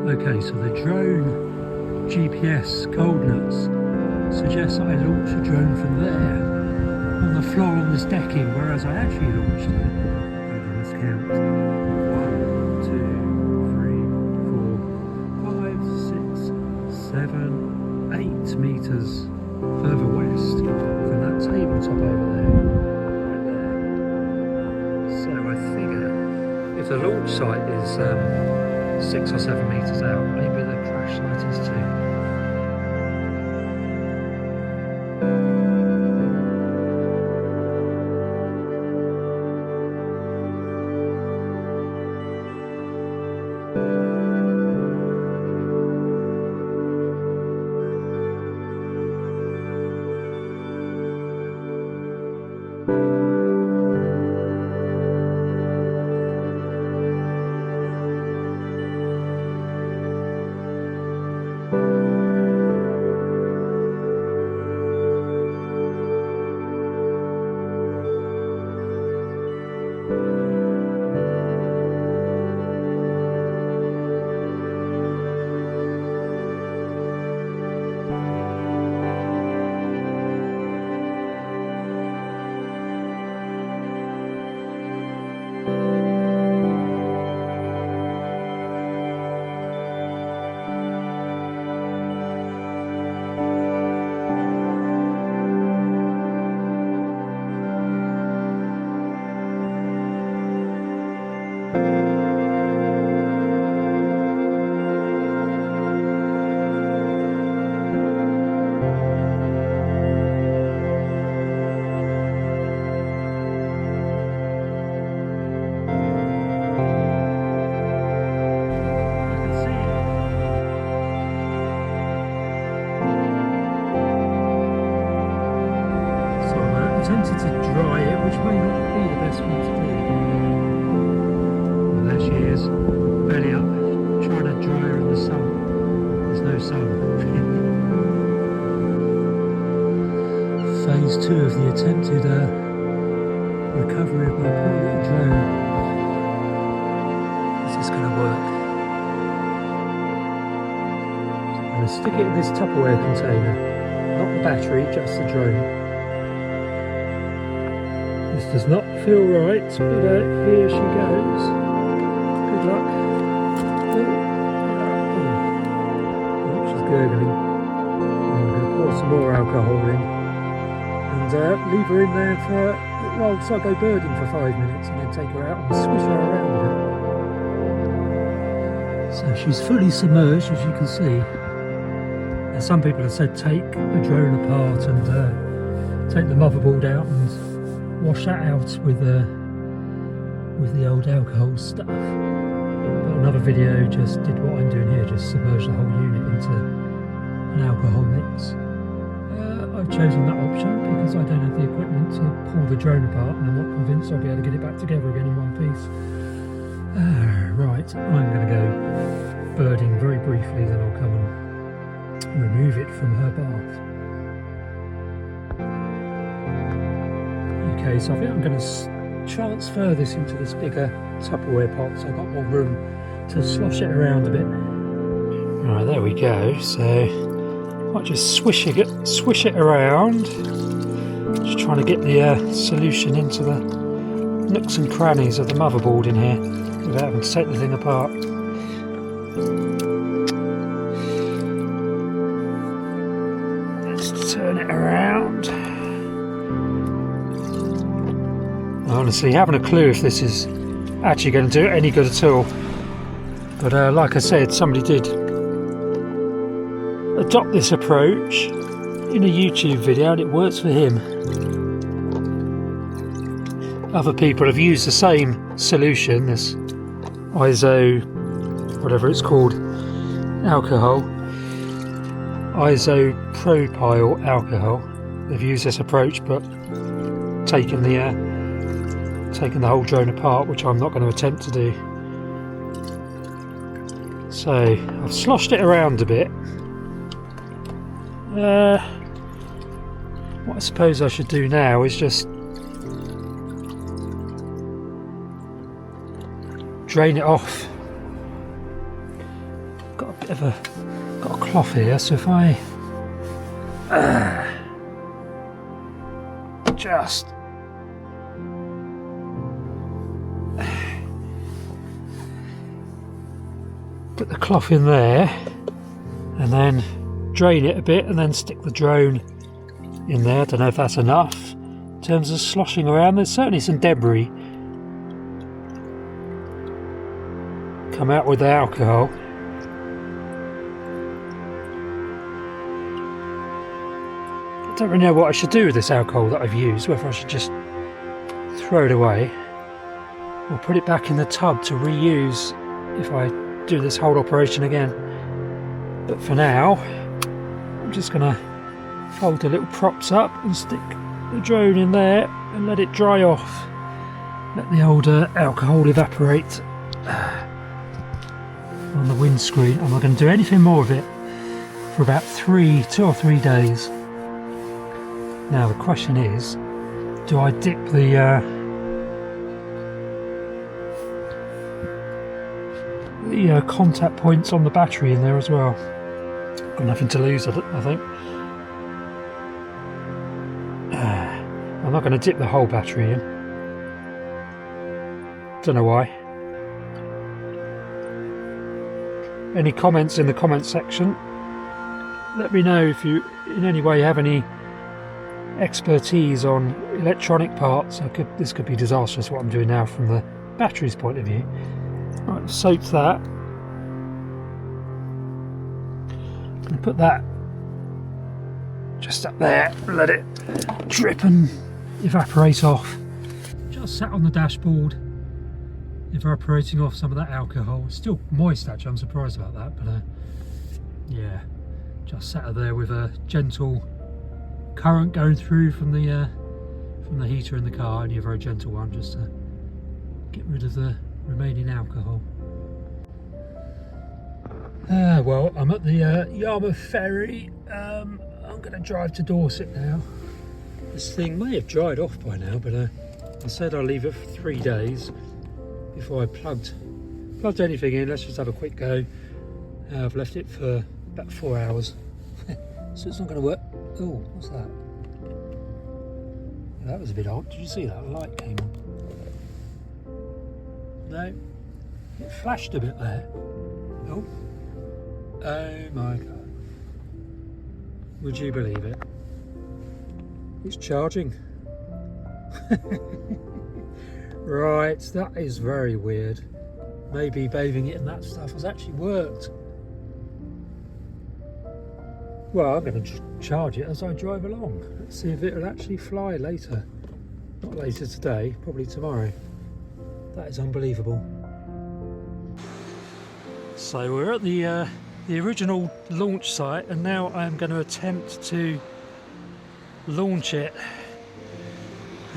Okay, so the drone GPS coordinates suggest I launched a drone from there on the floor on this decking, whereas I actually launched it. Okay, let's count. 1, 2, 3, 4, 5, 6, 7, 8 meters further west than that tabletop over there. Right there. So I figure if the launch site is 6 or 7 meters out, maybe the crash site is too. Tempted to dry it, which may not be the best thing to do. Well, there she is, belly up, trying to dry her in the sun. There's no sun. Phase 2 of the attempted recovery of my poor little drone. Is this going to work? So I'm going to stick it in this Tupperware container, not the battery, just the drone. This does not feel right, but here she goes. Good luck. Oh, she's gurgling. I'm going to pour some more alcohol in and leave her in there for, well, so I go birding for 5 minutes and then take her out and swish her around a bit. So she's fully submerged, as you can see. Now, some people have said take the drone apart and take the motherboard out and wash that out with the old alcohol stuff. But another video just did what I'm doing here, just submerged the whole unit into an alcohol mix. I've chosen that option because I don't have the equipment to pull the drone apart, and I'm not convinced I'll be able to get it back together again in one piece. Right, I'm going to go birding very briefly, then I'll come and remove it from her bath. Okay, so I think I'm going to transfer this into this bigger Tupperware pot, so I've got more room to slosh it around a bit. Right, there we go. So I might just swish it around, just trying to get the solution into the nooks and crannies of the motherboard in here without having to take the thing apart. Let's turn it around. Honestly, haven't a clue if this is actually going to do any good at all. But like I said, somebody did adopt this approach in a YouTube video and it works for him. Other people have used the same solution, this whatever it's called, alcohol, isopropyl alcohol. They've used this approach, but taken the whole drone apart, which I'm not going to attempt to do. So I've sloshed it around a bit. What I suppose I should do now is just drain it off. Got a bit of a cloth here, so if I just put the cloth in there and then drain it a bit and then stick the drone in there. I don't know if that's enough in terms of sloshing around. There's certainly some debris come out with the alcohol. I don't really know what I should do with this alcohol that I've used, whether I should just throw it away or put it back in the tub to reuse if I do this whole operation again. But for now, I'm just going to fold the little props up and stick the drone in there and let it dry off. Let the old alcohol evaporate on the windscreen. I'm not going to do anything more of it for about 2 or 3 days. Now the question is, do I dip the contact points on the battery in there as well? Got nothing to lose, I think. I'm not going to dip the whole battery in. Don't know why. Any comments in the comment section? Let me know if you in any way have any expertise on electronic parts. This could be disastrous what I'm doing now from the battery's point of view. Right, I've soaked that. I'm going to put that just up there and let it drip and evaporate off. Just sat on the dashboard, evaporating off some of that alcohol. It's still moist actually, I'm surprised about that, but yeah, just sat there with a gentle current going through from the heater in the car, only a very gentle one, just to get rid of the remaining alcohol. Well, I'm at the Yarmouth ferry. I'm going to drive to Dorset now. This thing may have dried off by now, but I said I'll leave it for 3 days before I plugged anything in. Let's just have a quick go. I've left it for about 4 hours. So it's not going to work. Oh, what's that? That was a bit odd. Did you see that? The light came on. No, it flashed a bit there. Oh, oh my god! Would you believe it? It's charging. Right, that is very weird. Maybe bathing it in that stuff has actually worked. Well, I'm going to charge it as I drive along. Let's see if it'll actually fly later. Not later today, probably tomorrow. That is unbelievable. So we're at the original launch site, and now I'm going to attempt to launch it,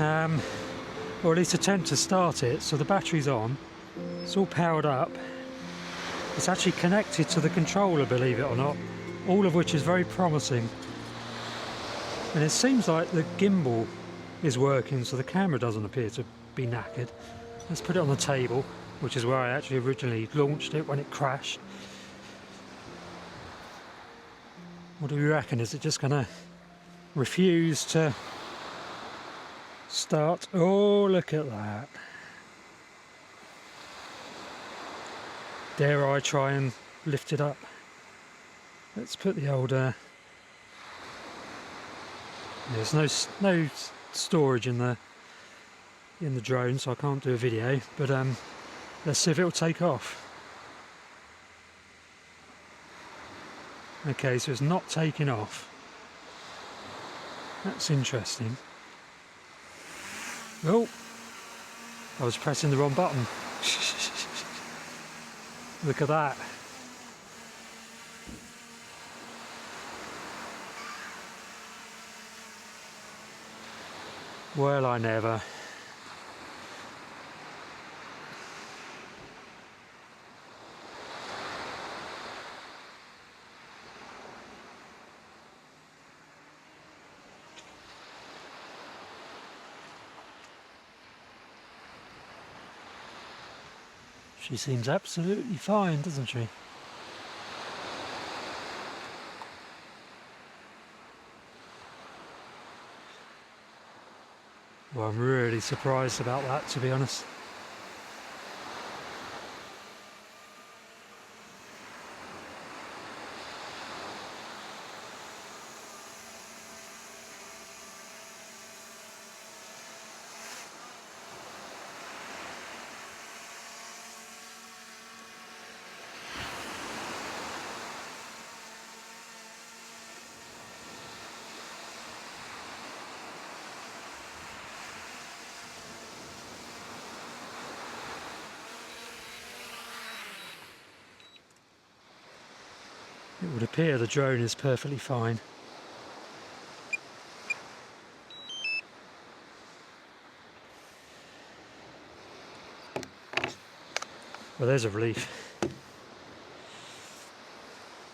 or at least attempt to start it. So the battery's on, it's all powered up. It's actually connected to the controller, believe it or not, all of which is very promising. And it seems like the gimbal is working, so the camera doesn't appear to be knackered. Let's put it on the table, which is where I actually originally launched it when it crashed. What do we reckon? Is it just going to refuse to start? Oh, look at that. Dare I try and lift it up? Let's put the old there's no storage in the drone, so I can't do a video, but let's see if it'll take off. Okay, so it's not taking off. That's interesting. Oh, I was pressing the wrong button. Look at that. Well, I never. She seems absolutely fine, doesn't she? Well, I'm really surprised about that, to be honest. It would appear the drone is perfectly fine. Well, there's a relief.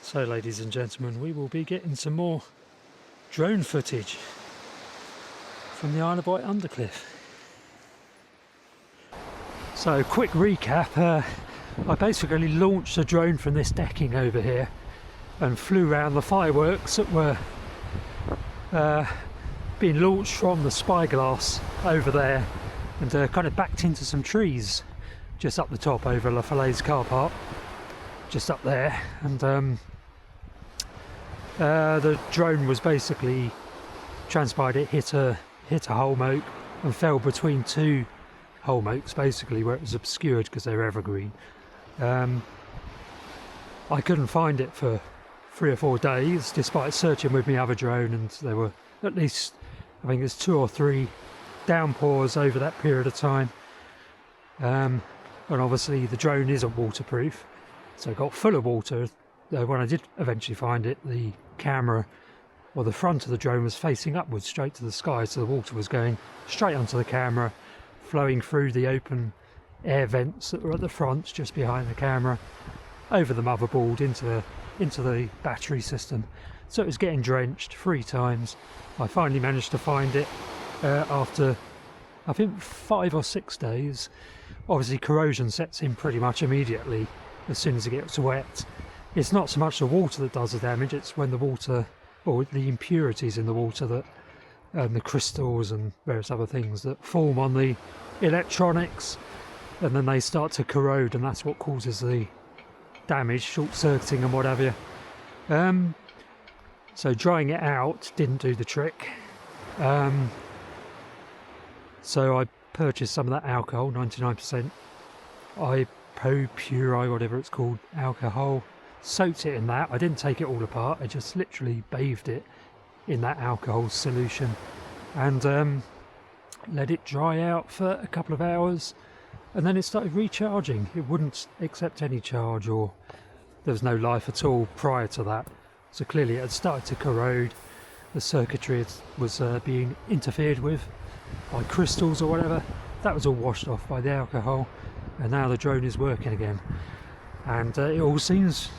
So, ladies and gentlemen, we will be getting some more drone footage from the Isle of Wight Undercliff. So, quick recap. I basically launched a drone from this decking over here and flew around the fireworks that were being launched from the spyglass over there, and kind of backed into some trees just up the top over La Falaise car park, just up there. And the drone was basically transpired it hit a holm oak and fell between two holm oaks, basically, where it was obscured because they're evergreen. I couldn't find it for 3 or 4 days, despite searching with my other drone, and there were at least, I think it's 2 or 3 downpours over that period of time. And obviously the drone isn't waterproof, so it got full of water. When I did eventually find it, the camera, or the front of the drone, was facing upwards straight to the sky, so the water was going straight onto the camera, flowing through the open air vents that were at the front just behind the camera, over the motherboard into the battery system. So it was getting drenched 3 times. I finally managed to find it after, I think, 5 or 6 days. Obviously corrosion sets in pretty much immediately as soon as it gets wet. It's not so much the water that does the damage, it's when the water, or the impurities in the water, that the crystals and various other things that form on the electronics, and then they start to corrode, and that's what causes the damage, short-circuiting and what have you. So drying it out didn't do the trick. So I purchased some of that alcohol, 99% isopropyl, whatever it's called, alcohol. Soaked it in that. I didn't take it all apart, I just literally bathed it in that alcohol solution and let it dry out for a couple of hours, and then it started recharging. It wouldn't accept any charge, or there was no life at all prior to that. So clearly it had started to corrode. The circuitry was being interfered with by crystals or whatever. That was all washed off by the alcohol, and now the drone is working again. And it all seems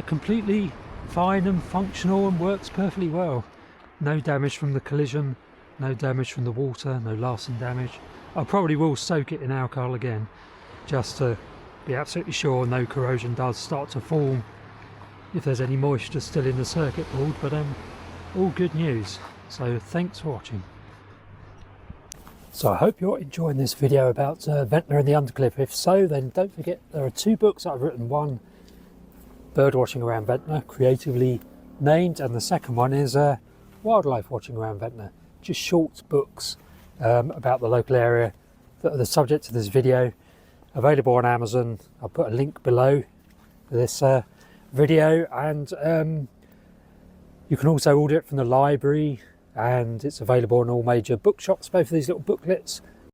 completely fine and functional and works perfectly well. No damage from the collision, no damage from the water, no lasting damage. I probably will soak it in alcohol again, just to be absolutely sure no corrosion does start to form if there's any moisture still in the circuit board. But all good news. So thanks for watching. So I hope you're enjoying this video about Ventnor and the Undercliff. If so, then don't forget there are 2 books that I've written. One, Birdwatching Around Ventnor, creatively named, and the second one is Wildlife Watching Around Ventnor. Just short books about the local area that are the subject of this video, available on Amazon. I'll put a link below this video, and you can also order it from the library, and it's available in all major bookshops, both of these little booklets.